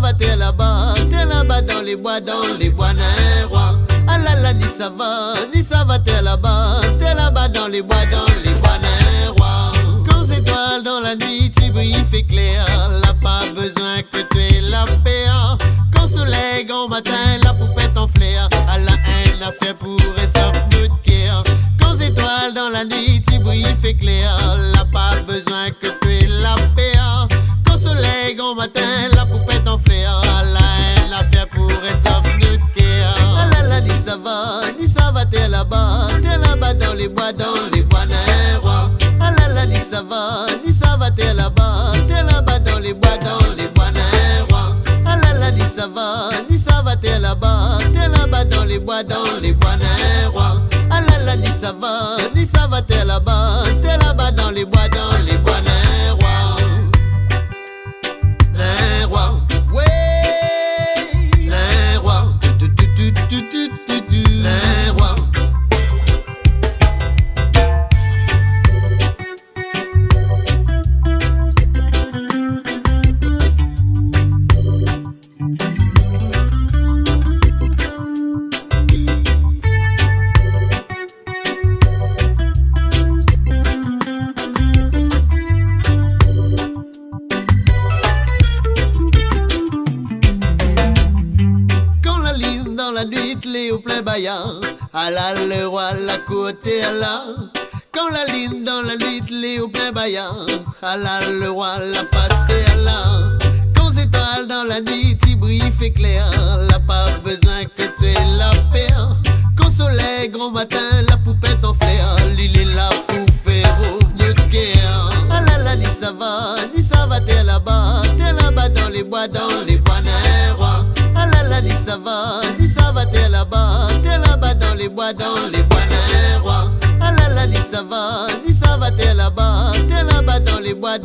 va, t'es là-bas dans les bois nairois. Ah là là, ni ça va, t'es là-bas dans les bois nairois. Quand étoiles dans la nuit, tu brilles, il fait clair. Là, pas besoin que tu aies la paix. Quand soleil, grand matin, la poupette en flair. À la haine, a fait pour et sauf nous de guerre. Quand étoiles dans la nuit, tu brilles, il fait clair. Là, pas besoin que tu aies la paix. Quand soleil, grand matin, la poupette en flair. À la haine, a fait pour et sauf nous de guerre. Ah là là, ni ça va, t'es là-bas dans les bois nairois. Ah là là, ni ça va, t'es là-bas dans les bois nairois. Ah là là, ni ça va, t'es là-bas dans les bois nairois. Ah là là, ni ça va, t'es là-bas dans les bois nairois. Nairois, ouais, nairois, nairois. La nuit, les au plein baillant, à la le roi, la côté à la. Quand la ligne dans la nuit, les au plein baillant, à la le roi, la pasté à la. Quand étoiles dans la nuit, tu brilles, fait clair, là pas besoin que tu aies la paix. Quand soleil, grand matin, la poupette en flair, l'île est là pour faire revenir de guerre. Ah là là, ni ça va, t'es là-bas dans les bois nairois. Ah là là, ni ça va, t'es là-bas dans les bois nairois. Ah là là, ni ça va, t'es là-bas dans les bois